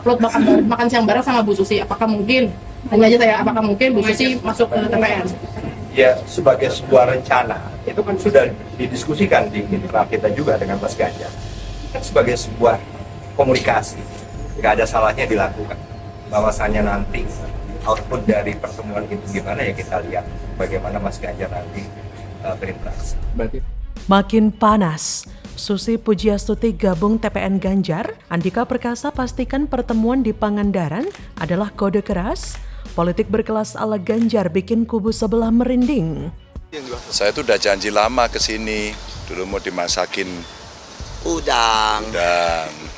upload makan siang bareng sama Bu Susi. Apakah mungkin? Tanya aja saya, apakah mungkin Bu Susi masuk ke TPN? Ya, sebagai sebuah rencana, itu kan sudah didiskusikan di internal kita juga dengan Mas Ganjar. Kan sebagai sebuah komunikasi, nggak ada salahnya dilakukan. Bahwasannya nanti output dari pertemuan itu gimana ya kita lihat bagaimana Mas Ganjar nanti berinteraksi. Makin panas, Susi Pujiastuti gabung TPN Ganjar, Andika Perkasa pastikan pertemuan di Pangandaran adalah kode keras. Politik berkelas ala Ganjar bikin kubu sebelah merinding. Saya tuh udah janji lama ke sini, dulu mau dimasakin Udang.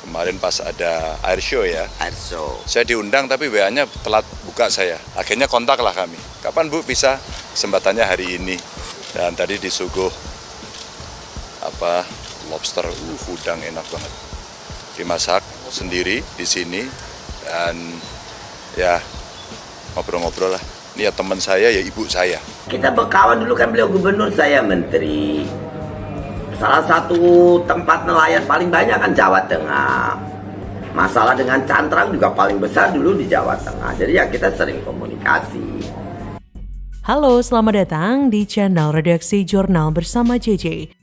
Kemarin pas ada air show ya. Air show. Saya diundang tapi WA-nya telat buka saya. Akhirnya kontak lah kami. Kapan Bu bisa? Kesempatannya hari ini. Dan tadi disuguh lobster, udang enak banget. Dimasak sendiri di sini dan ya ngobrol-ngobrol lah. Ini ya teman saya, ya ibu saya. Kita berkawan dulu kan, beliau gubernur, saya menteri. Salah satu tempat nelayan paling banyak kan Jawa Tengah. Masalah dengan cantrang juga paling besar dulu di Jawa Tengah. Jadi ya kita sering komunikasi. Halo, selamat datang di channel Redaksi Jurnal bersama JJ.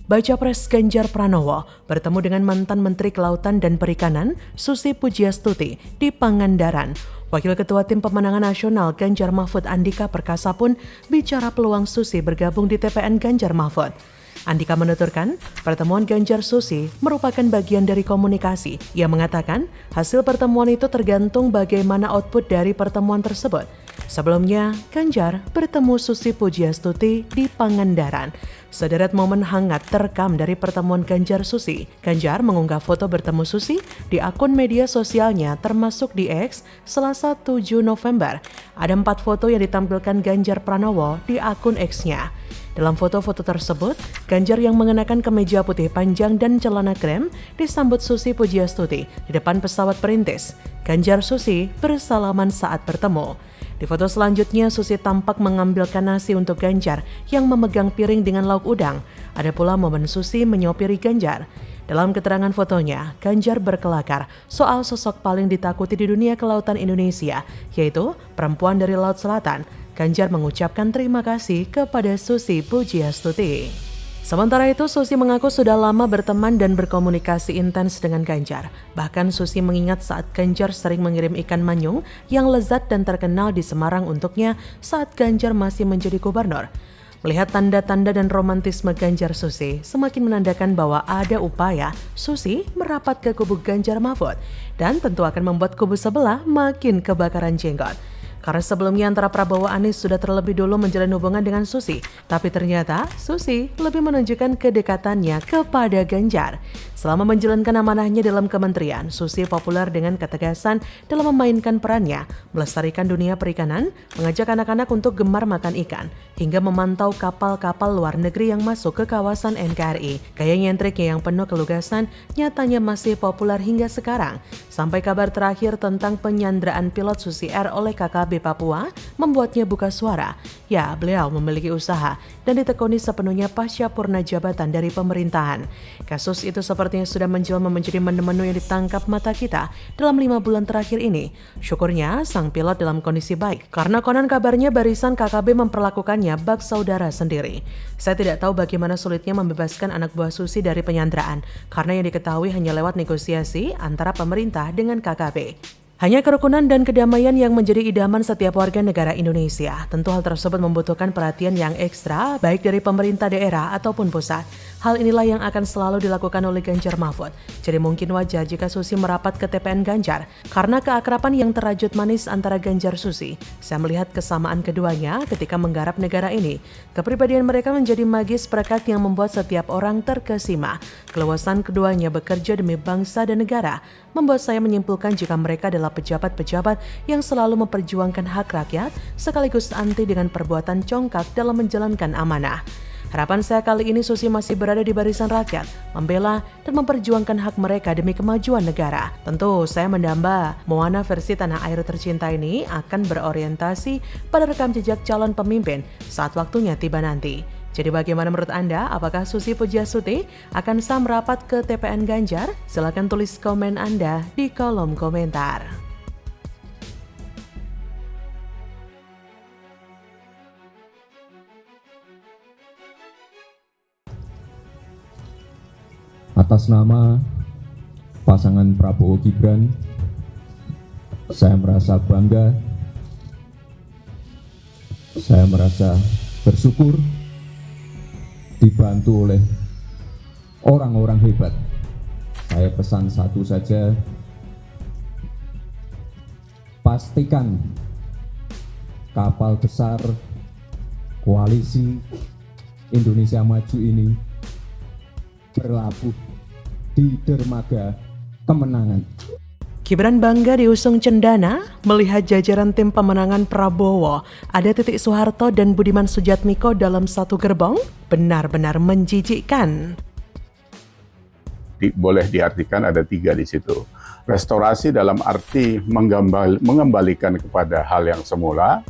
Baca Pres Ganjar Pranowo bertemu dengan mantan Menteri Kelautan dan Perikanan Susi Pujiastuti di Pangandaran. Wakil Ketua Tim Pemenangan Nasional Ganjar Mahfud Andika Perkasa pun bicara peluang Susi bergabung di TPN Ganjar Mahfud. Andika menuturkan, pertemuan Ganjar Susi merupakan bagian dari komunikasi. Ia mengatakan, hasil pertemuan itu tergantung bagaimana output dari pertemuan tersebut. Sebelumnya, Ganjar bertemu Susi Pujiastuti di Pangandaran. Sederet momen hangat terekam dari pertemuan Ganjar Susi. Ganjar mengunggah foto bertemu Susi di akun media sosialnya termasuk di X Selasa 7 November. Ada 4 foto yang ditampilkan Ganjar Pranowo di akun X-nya. Dalam foto-foto tersebut, Ganjar yang mengenakan kemeja putih panjang dan celana krem disambut Susi Pujiastuti di depan pesawat perintis. Ganjar Susi bersalaman saat bertemu. Di foto selanjutnya, Susi tampak mengambilkan nasi untuk Ganjar yang memegang piring dengan lauk udang. Ada pula momen Susi menyopiri Ganjar. Dalam keterangan fotonya, Ganjar berkelakar soal sosok paling ditakuti di dunia kelautan Indonesia, yaitu perempuan dari Laut Selatan. Ganjar mengucapkan terima kasih kepada Susi Pujiastuti. Sementara itu, Susi mengaku sudah lama berteman dan berkomunikasi intens dengan Ganjar. Bahkan Susi mengingat saat Ganjar sering mengirim ikan manyung yang lezat dan terkenal di Semarang untuknya saat Ganjar masih menjadi gubernur. Melihat tanda-tanda dan romantisme Ganjar Susi semakin menandakan bahwa ada upaya Susi merapat ke kubu Ganjar Mahfud dan tentu akan membuat kubu sebelah makin kebakaran jenggot. Karena sebelumnya antara Prabowo Anies sudah terlebih dulu menjalin hubungan dengan Susi, tapi ternyata Susi lebih menunjukkan kedekatannya kepada Ganjar. Selama menjalankan amanahnya dalam kementerian, Susi populer dengan ketegasan dalam memainkan perannya, melestarikan dunia perikanan, mengajak anak-anak untuk gemar makan ikan, hingga memantau kapal-kapal luar negeri yang masuk ke kawasan NKRI. Gaya nyentriknya yang penuh kelugasan nyatanya masih populer hingga sekarang. Sampai kabar terakhir tentang penyanderaan pilot Susi Air oleh KKB Papua membuatnya buka suara. Ya, beliau memiliki usaha dan ditekuni sepenuhnya pasca purna jabatan dari pemerintahan. Kasus itu sepertinya sudah menjelma menjadi menu-menu yang ditangkap mata kita dalam 5 bulan terakhir ini. Syukurnya sang pilot dalam kondisi baik, karena konon kabarnya barisan KKB memperlakukannya bak saudara sendiri. Saya tidak tahu bagaimana sulitnya membebaskan anak buah Susi dari penyanderaan, karena yang diketahui hanya lewat negosiasi antara pemerintah dengan KKB. Hanya kerukunan dan kedamaian yang menjadi idaman setiap warga negara Indonesia. Tentu hal tersebut membutuhkan perhatian yang ekstra, baik dari pemerintah daerah ataupun pusat. Hal inilah yang akan selalu dilakukan oleh Ganjar Mahfud. Jadi mungkin wajar jika Susi merapat ke TPN Ganjar, karena keakraban yang terajut manis antara Ganjar Susi. Saya melihat kesamaan keduanya ketika menggarap negara ini. Kepribadian mereka menjadi magis perekat yang membuat setiap orang terkesima. Keluasan keduanya bekerja demi bangsa dan negara, membuat saya menyimpulkan jika mereka adalah pejabat-pejabat yang selalu memperjuangkan hak rakyat sekaligus anti dengan perbuatan congkak dalam menjalankan amanah. Harapan saya kali ini Susi masih berada di barisan rakyat, membela dan memperjuangkan hak mereka demi kemajuan negara. Tentu saya mendamba Moana versi Tanah Air Tercinta ini akan berorientasi pada rekam jejak calon pemimpin saat waktunya tiba nanti. Jadi bagaimana menurut Anda? Apakah Susi Pujiastuti akan sah merapat ke TPN Ganjar? Silakan tulis komen Anda di kolom komentar. Atas nama pasangan Prabowo Gibran, saya merasa bangga, saya merasa bersyukur dibantu oleh orang-orang hebat. Saya pesan satu saja, pastikan kapal besar koalisi Indonesia Maju ini berlabuh di dermaga kemenangan. Gibran bangga diusung cendana melihat jajaran tim pemenangan Prabowo ada Titik Soeharto dan Budiman Sujatmiko dalam satu gerbong, benar-benar menjijikkan. Boleh diartikan ada 3 di situ. Restorasi dalam arti mengembalikan kepada hal yang semula,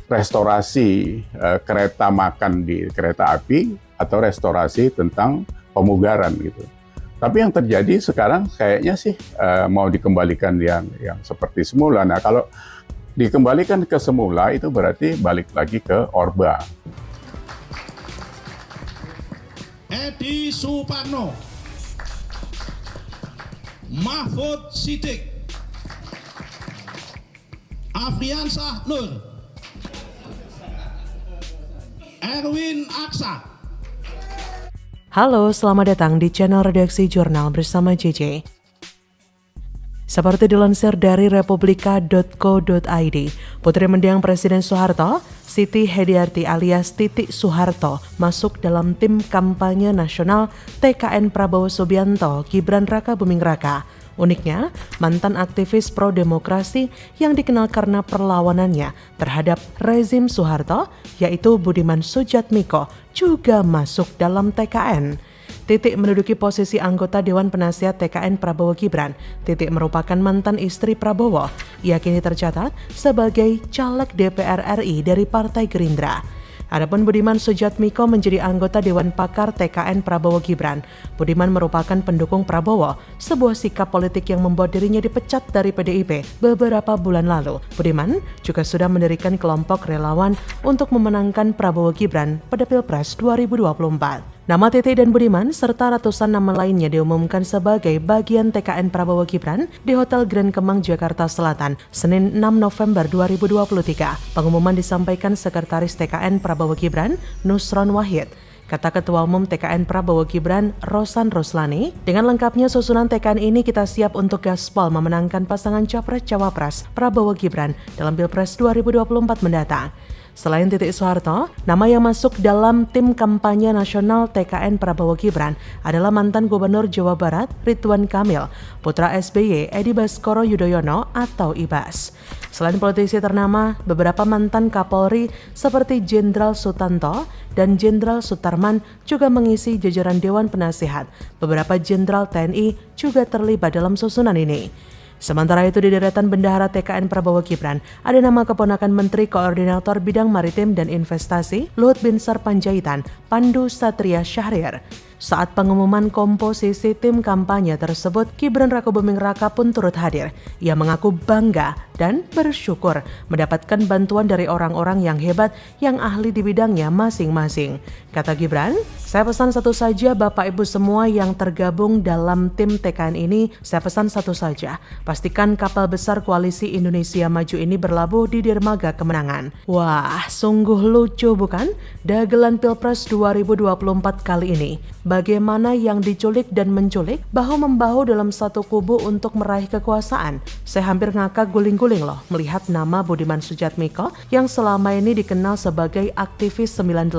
restorasi kereta makan di kereta api, atau restorasi tentang pemugaran gitu. Tapi yang terjadi sekarang kayaknya sih mau dikembalikan yang seperti semula. Nah, kalau dikembalikan ke semula itu berarti balik lagi ke Orba. Edi Suparno, Mahfud Siddiq, Afriansah Nur, Erwin Aksa. Halo, selamat datang di channel Redaksi Jurnal bersama JJ. Seperti dilansir dari republika.co.id, putri mendiang Presiden Soeharto, Siti Hediarti alias Titik Soeharto, masuk dalam tim kampanye nasional TKN Prabowo Subianto Gibran Raka Buming Raka. Uniknya, mantan aktivis pro-demokrasi yang dikenal karena perlawanannya terhadap rezim Soeharto, yaitu Budiman Sujatmiko, juga masuk dalam TKN. Titik menduduki posisi anggota Dewan Penasihat TKN Prabowo Gibran. Titik merupakan mantan istri Prabowo. Ia kini tercatat sebagai caleg DPR RI dari Partai Gerindra. Adapun Budiman Sujatmiko menjadi anggota Dewan Pakar TKN Prabowo Gibran. Budiman merupakan pendukung Prabowo, sebuah sikap politik yang membuat dirinya dipecat dari PDIP beberapa bulan lalu. Budiman juga sudah mendirikan kelompok relawan untuk memenangkan Prabowo Gibran pada Pilpres 2024. Nama Titi dan Budiman serta ratusan nama lainnya diumumkan sebagai bagian TKN Prabowo Gibran di Hotel Grand Kemang, Jakarta Selatan, Senin 6 November 2023. Pengumuman disampaikan Sekretaris TKN Prabowo Gibran, Nusron Wahid. Kata Ketua Umum TKN Prabowo Gibran, Rosan Roslani, dengan lengkapnya susunan TKN ini kita siap untuk gaspol memenangkan pasangan Capres-Cawapres Prabowo Gibran dalam Pilpres 2024 mendatang. Selain Titik Soeharto, nama yang masuk dalam tim kampanye nasional TKN Prabowo Gibran adalah mantan Gubernur Jawa Barat Ridwan Kamil, putra SBY Edi Baskoro Yudhoyono atau Ibas. Selain politisi ternama, beberapa mantan Kapolri seperti Jenderal Sutanto dan Jenderal Sutarman juga mengisi jajaran Dewan Penasihat. Beberapa Jenderal TNI juga terlibat dalam susunan ini. Sementara itu di deretan bendahara TKN Prabowo Gibran, ada nama keponakan Menteri Koordinator Bidang Maritim dan Investasi Luhut Binsar Panjaitan, Pandu Satria Syahrir. Saat pengumuman komposisi tim kampanye tersebut, Gibran Raka Buming Raka pun turut hadir. Ia mengaku bangga dan bersyukur mendapatkan bantuan dari orang-orang yang hebat yang ahli di bidangnya masing-masing. Kata Gibran, saya pesan satu saja Bapak Ibu semua yang tergabung dalam tim TKN ini, saya pesan satu saja, pastikan kapal besar koalisi Indonesia Maju ini berlabuh di dermaga kemenangan. Wah, sungguh lucu bukan? Dagelan Pilpres 2024 kali ini. Bagaimana yang diculik dan menculik bahu-membahu dalam satu kubu untuk meraih kekuasaan. Saya hampir ngakak guling-guling loh melihat nama Budiman Sujatmiko yang selama ini dikenal sebagai aktivis 98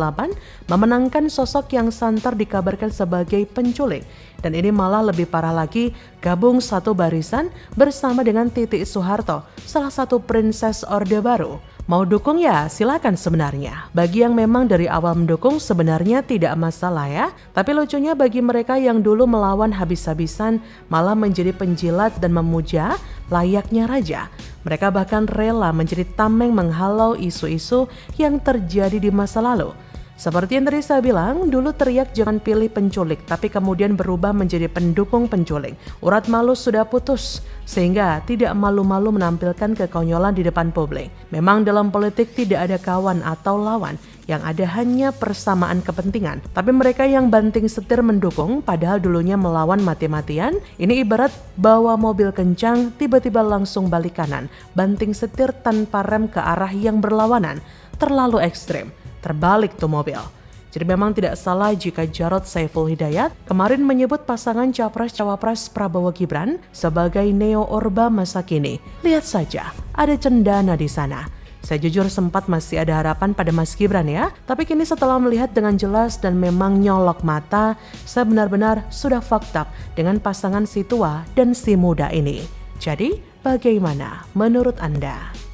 memenangkan sosok yang santer dikabarkan sebagai penculik. Dan ini malah lebih parah lagi, gabung satu barisan bersama dengan Titik Soeharto, salah satu princess Orde Baru. Mau dukung ya silakan sebenarnya. Bagi yang memang dari awal mendukung sebenarnya tidak masalah ya. Tapi lucunya bagi mereka yang dulu melawan habis-habisan malah menjadi penjilat dan memuja layaknya raja. Mereka bahkan rela menjadi tameng menghalau isu-isu yang terjadi di masa lalu. Seperti yang tadi saya bilang, dulu teriak jangan pilih penculik, tapi kemudian berubah menjadi pendukung penculik. Urat malu sudah putus, sehingga tidak malu-malu menampilkan kekonyolan di depan publik. Memang dalam politik tidak ada kawan atau lawan, yang ada hanya persamaan kepentingan. Tapi mereka yang banting setir mendukung, padahal dulunya melawan mati-matian, ini ibarat bawa mobil kencang, tiba-tiba langsung balik kanan, banting setir tanpa rem ke arah yang berlawanan. Terlalu ekstrim. Terbalik tuh mobil. Jadi memang tidak salah jika Jarod Saiful Hidayat kemarin menyebut pasangan Capres-Cawapres Prabowo Gibran sebagai Neo Orba masa kini. Lihat saja, ada cendana di sana. Saya jujur sempat masih ada harapan pada Mas Gibran ya, tapi kini setelah melihat dengan jelas dan memang nyolok mata, saya benar-benar sudah fucked up dengan pasangan si tua dan si muda ini. Jadi, bagaimana menurut Anda?